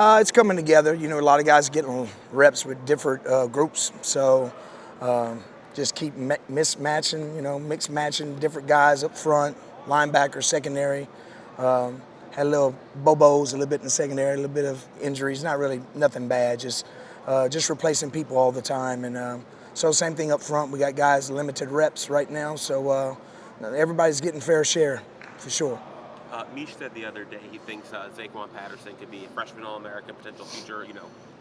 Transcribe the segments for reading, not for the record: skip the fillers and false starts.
It's coming together. You know, a lot of guys getting reps with different groups, so just keep mismatching. You know, mix matching different guys up front, linebacker, secondary. Had a little bobos, a little bit in the secondary, a little bit of injuries. Not really nothing bad. Just replacing people all the time, and so same thing up front. We got guys limited reps right now, so everybody's getting fair share for sure. Mish said the other day he thinks Zaquan Patterson could be a freshman All-American, potential future,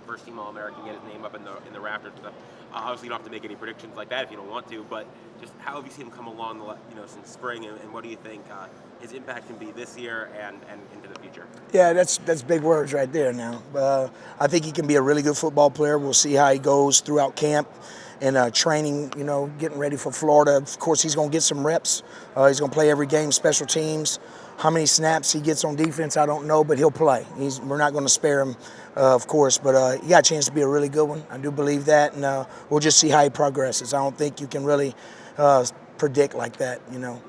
first team All-American, get his name up in the rafters and stuff. Obviously, you don't have to make any predictions like that if you don't want to, but just how have you seen him come along, since spring, and what do you think his impact can be this year and into the future? Yeah, that's big words right there now. I think he can be a really good football player. We'll see how he goes throughout camp and training, getting ready for Florida. Of course, he's going to get some reps. He's going to play every game, special teams. How many snaps he gets on defense, I don't know, but he'll play. We're not going to spare him, of course, but he got a chance to be a really good one. I do believe that, and we'll just see how he progresses. I don't think you can really predict like that.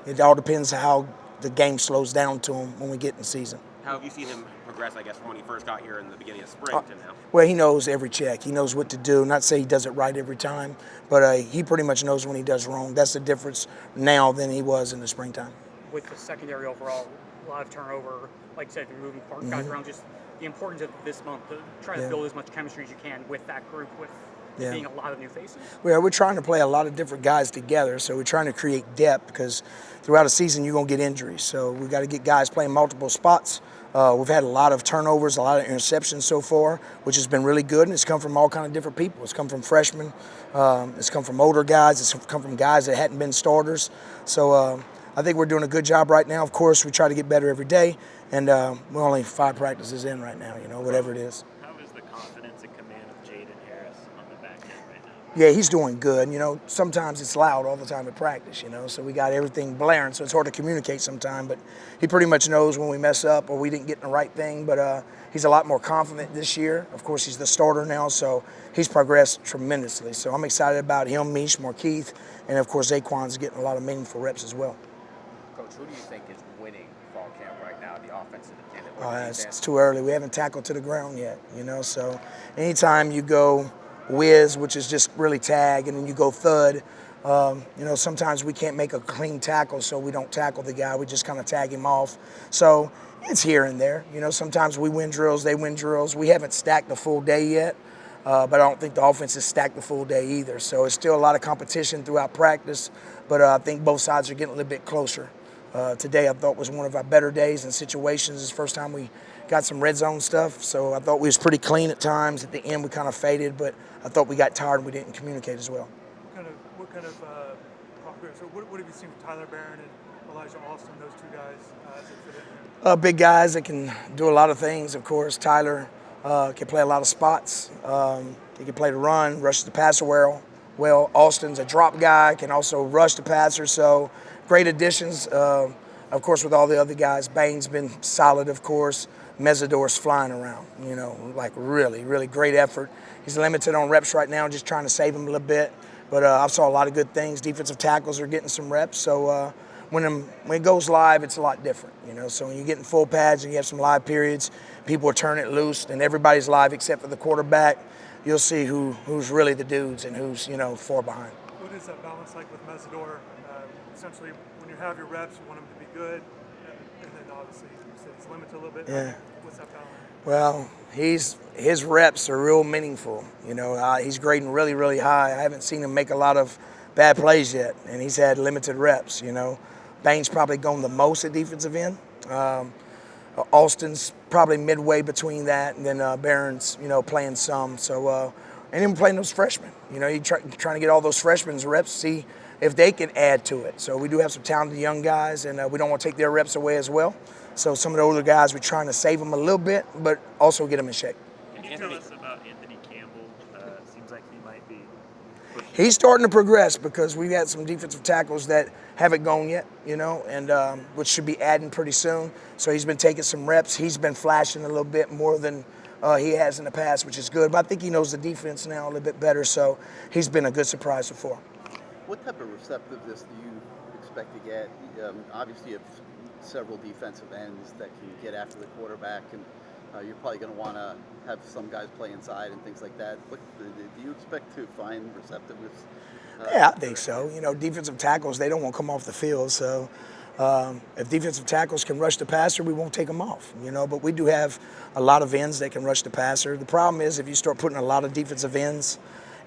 It all depends how the game slows down to him when we get in the season. How have you seen him progress, I guess, from when he first got here in the beginning of spring to now? Well, he knows every check. He knows what to do. Not to say he does it right every time, but he pretty much knows when he does wrong. That's the difference now than he was in the springtime. With the secondary overall, a lot of turnover, like you said, you're moving guys around, just the importance of this month to try to build as much chemistry as you can with that group, with being a lot of new faces. Well, we're trying to play a lot of different guys together, so we're trying to create depth because throughout a season you're going to get injuries. So we've got to get guys playing multiple spots. We've had a lot of turnovers, a lot of interceptions so far, which has been really good, and it's come from all kind of different people. It's come from freshmen, it's come from older guys, it's come from guys that hadn't been starters. So I think we're doing a good job right now. Of course, we try to get better every day, and we're only 5 practices in right now, whatever it is. How is the confidence and command of Jaden Harris on the back end right now? Yeah, he's doing good. Sometimes it's loud all the time at practice, so we got everything blaring, so it's hard to communicate sometimes, but he pretty much knows when we mess up or we didn't get the right thing, but he's a lot more confident this year. Of course, he's the starter now, so he's progressed tremendously. So I'm excited about him, Mish, Markeith, and of course, Zaquan's getting a lot of meaningful reps as well. Coach, who do you think is winning fall camp right now, the offensive end? It's too early. We haven't tackled to the ground yet, so anytime you go whiz, which is just really tag, and then you go thud, sometimes we can't make a clean tackle, so we don't tackle the guy. We just kind of tag him off. So it's here and there. Sometimes we win drills, they win drills. We haven't stacked the full day yet, but I don't think the offense has stacked the full day either. So it's still a lot of competition throughout practice, but I think both sides are getting a little bit closer. Today I thought was one of our better days in situations. It's the first time we got some red zone stuff, so I thought we was pretty clean at times. At the end we kind of faded, but I thought we got tired and we didn't communicate as well. What kind of progress, or what have you seen with Tyler Barron and Elijah Austin, those two guys, as they fit in here? Big guys that can do a lot of things, of course. Tyler can play a lot of spots. He can play the run, rush the passer well. Austin's a drop guy, can also rush the passer, so great additions. Of course, with all the other guys, Bain's been solid, of course. Mesidor's flying around, like really, really great effort. He's limited on reps right now, just trying to save him a little bit. But I saw a lot of good things. Defensive tackles are getting some reps. So when it goes live, it's a lot different, So when you're getting full pads and you have some live periods, people are turning it loose, and everybody's live except for the quarterback. You'll see who's really the dudes and who's, far behind. What is that balance like with Mesidor? Essentially, when you have your reps, you want him to be good, and then obviously you said he's limited a little bit. Yeah. What's that balance? Well, his reps are real meaningful. He's grading really, really high. I haven't seen him make a lot of bad plays yet, and he's had limited reps. Bain's probably gone the most at defensive end. Austin's probably midway between that, and then Barron's, playing some. So, and even playing those freshmen. You're trying to get all those freshmen reps, see if they can add to it. So we do have some talented young guys, and we don't want to take their reps away as well. So some of the older guys, we're trying to save them a little bit, but also get them in shape. Can you tell us about Anthony Campbell? Seems like he might be pushing. He's starting to progress because we've had some defensive tackles that haven't gone yet, and which should be adding pretty soon. So he's been taking some reps. He's been flashing a little bit more than he has in the past, which is good. But I think he knows the defense now a little bit better, so he's been a good surprise so far. What type of receptiveness do you expect to get? Obviously, you have several defensive ends that can get after the quarterback and You're probably going to want to have some guys play inside and things like that. What, do you expect to find receptiveness? Yeah, I think so. You know, defensive tackles, they don't want to come off the field. So if defensive tackles can rush the passer, we won't take them off, you know. But we do have a lot of ends that can rush the passer. The problem is if you start putting a lot of defensive ends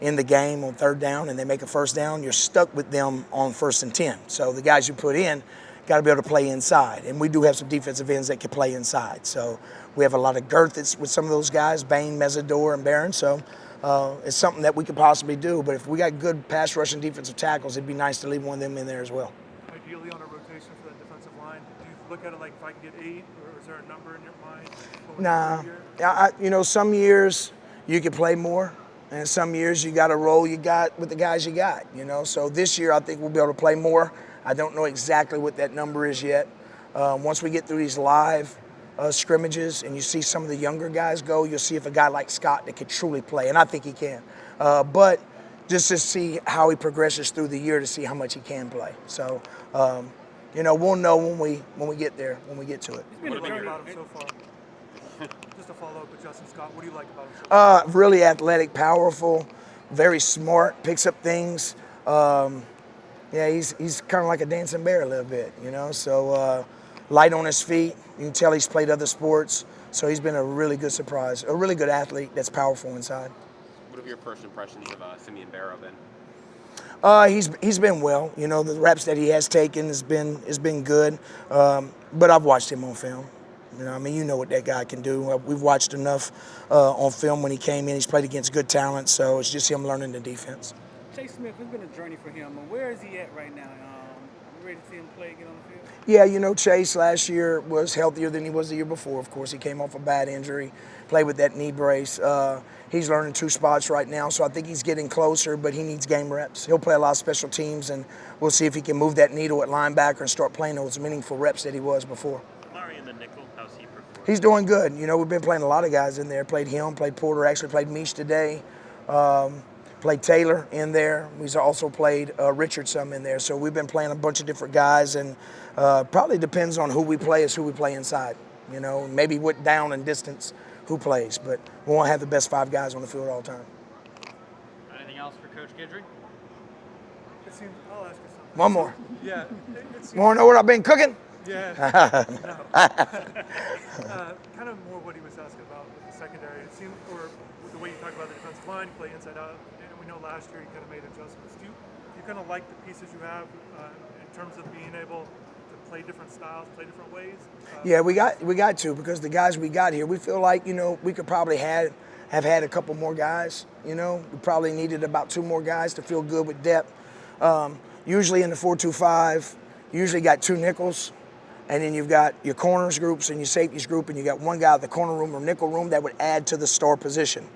in the game on third down and they make a first down, you're stuck with them on 1st and 10. So the guys you put in got to be able to play inside. And we do have some defensive ends that can play inside. So we have a lot of girth with some of those guys, Bain, Mesidor, and Barron. So it's something that we could possibly do. But if we got good pass rushing defensive tackles, it'd be nice to leave one of them in there as well. Ideally on a rotation for that defensive line, do you look at it like if I can get 8, or is there a number in your mind? Nah. You know, some years you could play more. And some years you got to roll you got with the guys you got, you know. So this year I think we'll be able to play more. I don't know exactly what that number is yet. Once we get through these live scrimmages and you see some of the younger guys go, you'll see if a guy like Scott that could truly play, and I think he can. But just to see how he progresses through the year to see how much he can play. So, you know, we'll know when we get there, when we get to it. What do you like about him so far? Just to follow up with Justin Scott, what do you like about him so far? Really athletic, powerful, very smart, picks up things. Yeah, he's kind of like a dancing bear a little bit, you know. So light on his feet. You can tell he's played other sports. So he's been a really good surprise, a really good athlete that's powerful inside. What have your first impressions of Simeon Barrow been? He's been well. You know, the reps that he has taken has been good. But I've watched him on film. You know, I mean, you know what that guy can do. We've watched enough on film when he came in. He's played against good talent, so it's just him learning the defense. Chase Smith, it's been a journey for him. Where is he at right now? You ready to see him play, get on the field? Yeah, you know, Chase last year was healthier than he was the year before. Of course, he came off a bad injury, played with that knee brace. He's learning 2 spots right now, so I think he's getting closer, but he needs game reps. He'll play a lot of special teams, and we'll see if he can move that needle at linebacker and start playing those meaningful reps that he was before. In the nickel, how's he performing? He's doing good. You know, we've been playing a lot of guys in there. Played him, played Porter, actually played Mish today. Played Taylor in there. We've also played Richard some in there. So we've been playing a bunch of different guys, and probably depends on who we play is who we play inside. You know, maybe what down and distance who plays, but we want to have the best 5 guys on the field all the time. Anything else for Coach Guidry? I'll ask you something. One more. Yeah. You want to know what I've been cooking? Yeah. No. Kind of more what he was asking about with the secondary. It seemed, or the way you talk about the defensive line, you play inside out. And we know last year you kind of made adjustments. Do you kind of like the pieces you have in terms of being able to play different styles, play different ways? Yeah, we got to, because the guys we got here, we feel like, you know, we could probably have had a couple more guys. You know, we probably needed about 2 more guys to feel good with depth. Usually in the 4-2-5, you usually got 2 nickels. And then you've got your corners groups and your safeties group, and you got 1 guy at the corner room or nickel room that would add to the star position.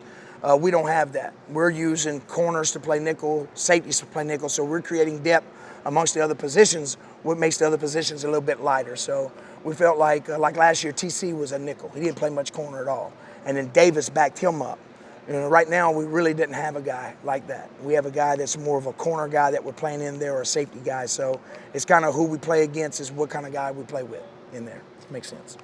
We don't have that. We're using corners to play nickel, safeties to play nickel, so we're creating depth amongst the other positions, what makes the other positions a little bit lighter. So we felt like last year, TC was a nickel. He didn't play much corner at all. And then Davis backed him up. You know, right now, we really didn't have a guy like that. We have a guy that's more of a corner guy that we're playing in there, or a safety guy. So it's kind of who we play against is what kind of guy we play with in there. Makes sense.